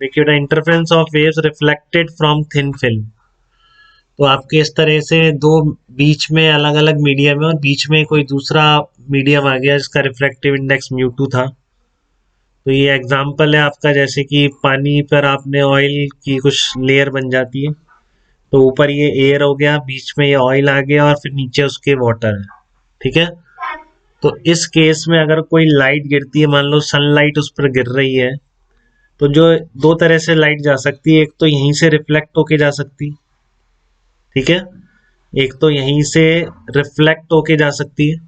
देखिए बेटा, interference of waves reflected from thin film. तो आपके इस तरह से दो बीच में अलग अलग मीडियम है और बीच में कोई दूसरा मीडियम आ गया जिसका रिफ्लेक्टिव इंडेक्स म्यू2 था। तो ये एग्जाम्पल है आपका, जैसे कि पानी पर आपने ऑयल की कुछ लेयर बन जाती है, तो ऊपर ये एयर हो गया, बीच में ये ऑयल आ गया और फिर नीचे उसके वाटर है। ठीक है। तो इस केस में अगर कोई लाइट गिरती है, मान लो सनलाइट उस पर गिर रही है, तो जो दो तरह से लाइट जा सकती है, एक तो यहीं से रिफ्लेक्ट होके जा सकती, ठीक है, एक तो यहीं से रिफ्लेक्ट होके जा सकती है,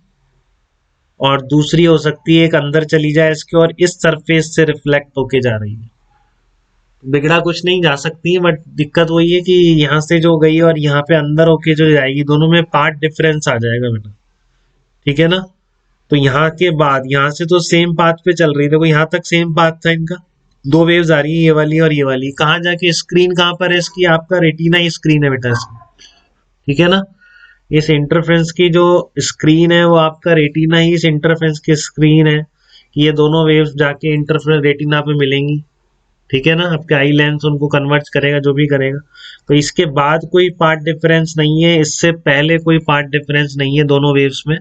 और दूसरी हो सकती है एक अंदर चली जाए इसके और इस सरफेस से रिफ्लेक्ट होके जा रही है। बिगड़ा कुछ नहीं, जा सकती है, बट दिक्कत वही है कि यहाँ से जो गई और यहाँ पे अंदर होके जो जाएगी, दोनों में पाथ डिफरेंस आ जाएगा बेटा। ठीक है ना। तो यहाँ के बाद यहाँ से तो सेम पाथ पे चल रही है, देखो यहाँ तक सेम पाथ था इनका, दो वेव्स आ रही है, ये वाली और ये वाली। कहाँ जाके स्क्रीन कहाँ पर है इसकी, आपका रेटिना ही स्क्रीन है बेटा इसकी। ठीक है ना। इस इंटरफेरेंस की जो स्क्रीन है वो आपका रेटिना ही इस इंटरफेरेंस की स्क्रीन है कि ये दोनों वेव्स जाके इंटरफेरेंस रेटिना पे मिलेंगी। ठीक है ना। आपके आई लेंस उनको कन्वर्ट करेगा, जो भी करेगा। तो इसके बाद कोई पार्ट डिफरेंस नहीं है, इससे पहले कोई पार्ट डिफरेंस नहीं है दोनों वेव्स में।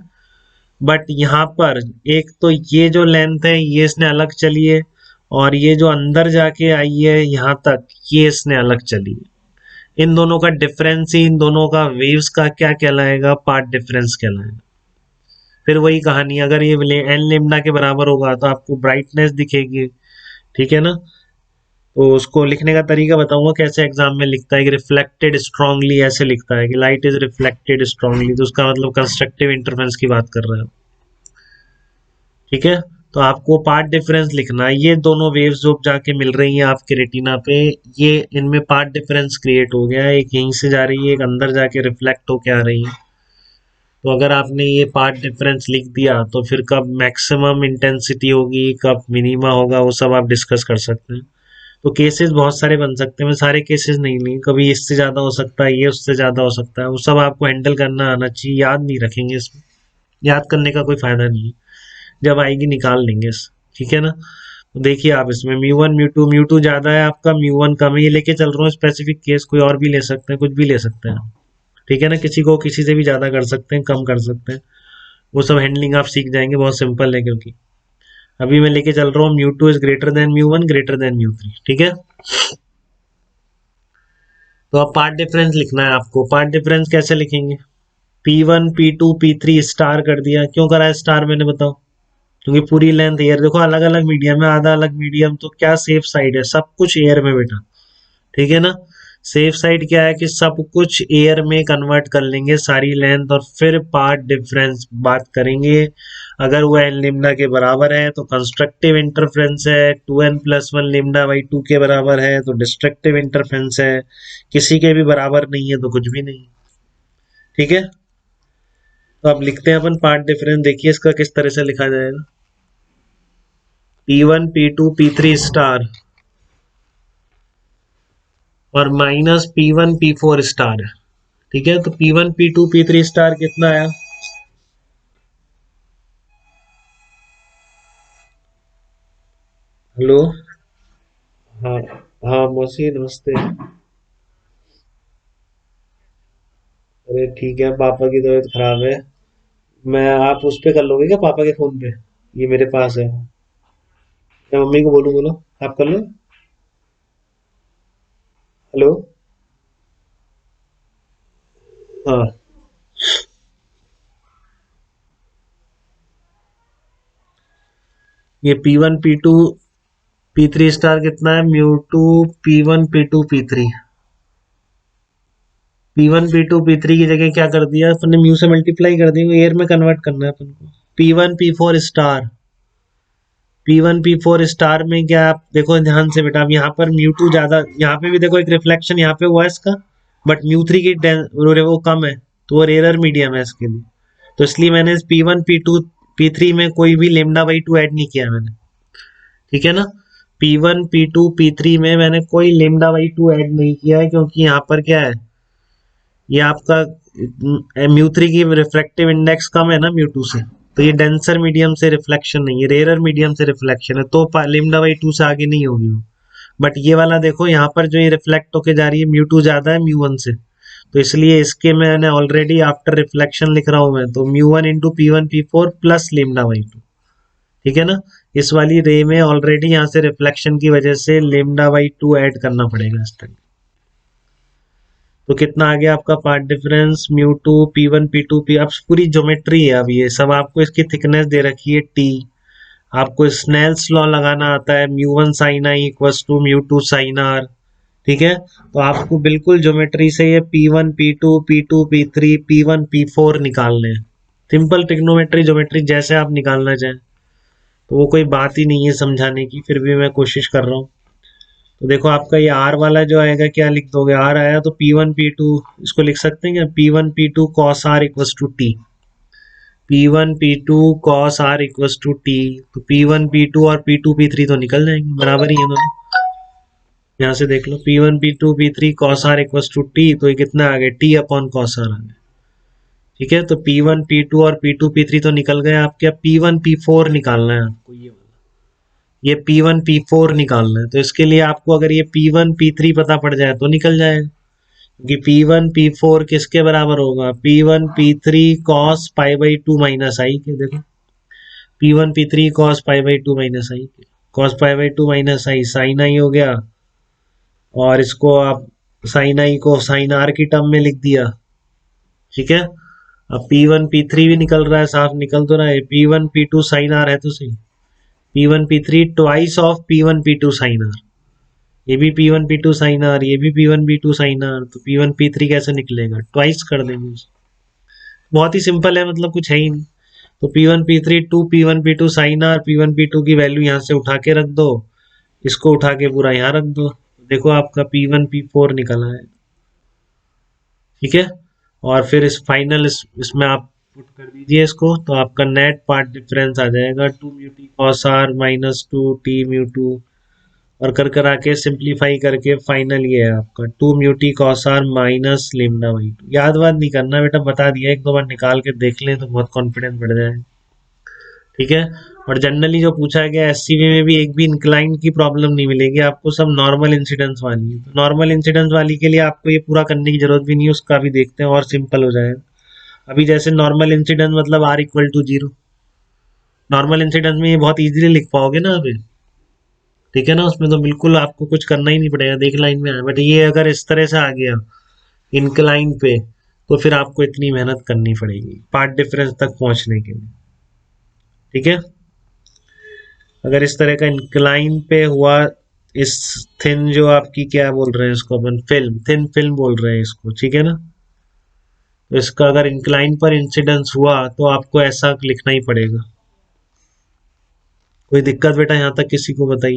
बट यहाँ पर एक तो ये जो लेंथ है ये इसने अलग चली है, और ये जो अंदर जाके आई है यहाँ तक, ये इसने अलग चली है। इन दोनों का डिफरेंस ही इन दोनों का वेव्स का क्या कहलाएगा, पार्ट डिफरेंस कहलाएगा। फिर वही कहानी, अगर ये एन लेमडा के बराबर होगा तो आपको ब्राइटनेस दिखेगी। ठीक है ना। तो उसको लिखने का तरीका बताऊंगा कैसे एग्जाम में लिखता है कि रिफ्लेक्टेड स्ट्रांगली, ऐसे लिखता है कि लाइट इज रिफ्लेक्टेड स्ट्रांगली, तो उसका मतलब कंस्ट्रक्टिव इंटरफेरेंस की बात कर रहे हो। ठीक है। तो आपको पार्ट डिफरेंस लिखना है, ये दोनों वेव्स जो जाके मिल रही हैं आपके रेटिना पे, ये इनमें पार्ट डिफरेंस क्रिएट हो गया है, एक यहीं से जा रही है, एक अंदर जाके रिफ्लेक्ट होके आ रही है। तो अगर आपने ये पार्ट डिफरेंस लिख दिया तो फिर कब मैक्सिमम इंटेंसिटी होगी, कब मिनिमा होगा, वो सब आप डिस्कस कर सकते हैं। तो केसेस बहुत सारे बन सकते हैं, मैं सारे केसेस नहीं लिए, कभी इससे ज़्यादा हो सकता है, ये उससे ज़्यादा हो सकता है, वो सब आपको हैंडल करना आना चाहिए। याद नहीं रखेंगे इसमें, याद करने का कोई फ़ायदा नहीं है, जब आएगी निकाल लेंगे ठीक है ना। तो देखिए आप इसमें म्यू2 ज़्यादा है आपका, म्यू1 कम है, ये लेके चल रहा हूँ स्पेसिफिक केस, कोई और भी ले सकते हैं, कुछ भी ले सकते हैं। ठीक है ना। किसी को किसी से भी ज़्यादा कर सकते हैं, कम कर सकते हैं, वो सब हैंडलिंग आप सीख जाएंगे, बहुत सिंपल है। क्योंकि अभी मैं लेके चल रहा हूँ म्यू2 इज ग्रेटर देन म्यू1 ग्रेटर देन म्यू3। ठीक है। तो अब पार्ट डिफरेंस लिखना है आपको। पार्ट डिफरेंस कैसे लिखेंगे, P1 P2 P3 स्टार कर दिया, क्यों करा है स्टार मैंने, बताओ। क्योंकि पूरी लेंथ एयर, देखो अलग अलग मीडियम है, आधा अलग मीडियम, तो क्या सेफ साइड है, सब कुछ एयर में बेटा। ठीक है ना। सेफ साइड क्या है कि सब कुछ एयर में कन्वर्ट कर लेंगे सारी लेंथ, और फिर पार्ट डिफरेंस बात करेंगे। अगर वो एन लिम्डा के बराबर है तो कंस्ट्रक्टिव इंटरफेरेंस है, 2n+1 लिम्डा बाई 2 के बराबर है तो डिस्ट्रक्टिव इंटरफेरेंस है, किसी के भी बराबर नहीं है तो कुछ भी नहीं। ठीक है। तो अब लिखते हैं अपन पार्ट डिफरेंस, देखिए इसका किस तरह से लिखा जाएगा। P1 P2 P3 स्टार और माइनस P1 P4 स्टार। ठीक है। तो P1 P2 P3 स्टार कितना आया, हेलो। हाँ, हाँ मौसी नमस्ते। अरे ठीक है, पापा की तबीयत खराब है। मैं, आप उस पे कर लोगे क्या, पापा के फोन पे, ये मेरे पास है। मैं मम्मी को बोलूँ, बोलो आप कर लो। हेलो। हाँ। ये P1 P2 P3 स्टार कितना है, म्यू2 P1 P2 P3। P1 P2 P3 की जगह क्या कर दिया अपन ने, म्यू से मल्टीप्लाई कर दिया, एयर में कन्वर्ट करना है अपन को। P1 P4 star, P1 P4 star में क्या, आप देखो ध्यान से बेटा, अब यहाँ पर म्यू2 ज्यादा, यहाँ पे भी देखो एक रिफ्लेक्शन यहाँ पे हुआ है इसका, बट म्यू3 की वो कम है, तो वो रेयर मीडियम है इसके लिए। तो इसलिए मैंने P1 P2 P3 में कोई भी λ/2 ऐड नहीं किया मैंने। ठीक है ना। P1 P2 P3 में मैंने कोई λ/2 ऐड नहीं किया है, क्योंकि यहाँ पर क्या है, ये आपका म्यू3 की रिफ्लेक्टिव इंडेक्स कम है ना म्यू2 से, तो ये डेंसर मीडियम से रिफ्लेक्शन नहीं है, रेयर मीडियम से रिफ्लेक्शन है, तो λ/2 से आगे नहीं होगी वो। बट ये वाला देखो यहाँ पर जो ये रिफ्लेक्ट होके जा रही है म्यू टू ज्यादा है म्यू वन से, तो इसलिए इसके मैंने ऑलरेडी आफ्टर रिफ्लेक्शन लिख रहा हूं मैं, तो mu one into P1 P4 plus lambda by to. ठीक है ना। इस वाली रे में ऑलरेडी यहाँ से रिफ्लेक्शन की वजह से लेमडा बाई टू ऐड करना पड़ेगा इस तक। तो कितना आ गया आपका path difference mu two P1 P2 अब पूरी ज्योमेट्री है। अब ये सब आपको इसकी थिकनेस दे रखी है टी, आपको स्नेल्स लॉ लगाना आता है mu one sine i equals to mu two sine r. ठीक है। तो आपको बिल्कुल ज्योमेट्री से ये P1 P2 P2 P3 P1 P4 निकालने हैं। सिंपल ट्रिग्नोमेट्री ज्योमेट्री जैसे आप निकालना चाहें, तो वो कोई बात ही नहीं है समझाने की, फिर भी मैं कोशिश कर रहा हूँ। तो देखो आपका ये आर वाला जो आएगा क्या लिख दोगे, आर आया तो P1 P2 इसको लिख सकते हैं क्या, P1 P2 cos r equals to t. P1 P2 cos r equals to t, तो P1 P2 और P2 P3 तो निकल जाएंगे, बराबर ही है दोनों। यहाँ से देख लो P1 P2 P3 cos r equals to t, तो ये कितना आ गया टी अपॉन कॉस आर आ गया। ठीक है। तो P1 P2 और P2 P3 तो निकल गए आपके। अब P1 P4 निकालना है आपको, ये P1 P4 निकालना है। तो इसके लिए आपको अगर ये P1 P3 पता पड़ जाए तो निकल जाएगा, क्योंकि P1 P4 किसके बराबर होगा, P1 P3 cos pi by two minus i k. देखो P1 P3 cos pi by two minus i k, cos pi by two minus i sine i हो गया, और इसको आप साइन आई को साइन आर की टर्म में लिख दिया। ठीक है। अब P1 P3 भी निकल रहा है, साफ निकल तो रहा है, P1 P2 साइन आर है तो सही, P1 P3 twice of P1 P2 sign are, ये भी P1 P2 साइन आर, ये भी P1 P2 साइन आर, तो P1 P3 कैसे निकलेगा, ट्वाइस कर देंगे। बहुत ही सिंपल है, मतलब कुछ है ही नहीं। तो P1 P3 to P1 P2 sign are, P1 P2 की वैल्यू यहाँ से उठा के रख दो, इसको उठा के पूरा यहाँ रख दो, देखो आपका P1 P4 निकला है। ठीक है। और फिर इस फाइनल इसमें आप पुट कर दीजिए इसको, तो आपका नेट पार्ट डिफरेंस आ जाएगा 2 mu t cos r minus 2 t mu two, और कर कर आके सिंप्लीफाई करके फाइनल ये है आपका 2 mu t cos r minus lambda by two. याद वाद नहीं करना बेटा, बता दिया, एक दो बार निकाल के देख लें तो बहुत कॉन्फिडेंस बढ़ जाए। ठीक है। और जनरली जो पूछा गया एससीवी में भी एक भी इंक्लाइन की प्रॉब्लम नहीं मिलेगी आपको, सब नॉर्मल इंसिडेंस वाली है। तो नॉर्मल इंसिडेंस वाली के लिए आपको ये पूरा करने की जरूरत भी नहीं है, उसका भी देखते हैं और सिंपल हो जाएगा। अभी जैसे नॉर्मल इंसिडेंस मतलब r equal to zero, normal incidence में ये बहुत इजीली लिख पाओगे ना अभी। ठीक है ना, उसमें तो बिल्कुल आपको कुछ करना ही नहीं पड़ेगा, देख लाइन में आया। बट ये अगर इस तरह से आ गया इंक्लाइन पे, तो फिर आपको इतनी मेहनत करनी पड़ेगी पार्ट डिफरेंस तक पहुंचने के लिए। ठीक है। अगर इस तरह का इंक्लाइन पे हुआ, इस थिन जो आपकी क्या बोल रहे हैं इसको अपन, फिल्म, थिन फिल्म बोल रहे हैं इसको, ठीक है ना। तो इसका अगर इंक्लाइन पर इंसिडेंस हुआ तो आपको ऐसा लिखना ही पड़ेगा। कोई दिक्कत बेटा यहाँ तक किसी को बताइए।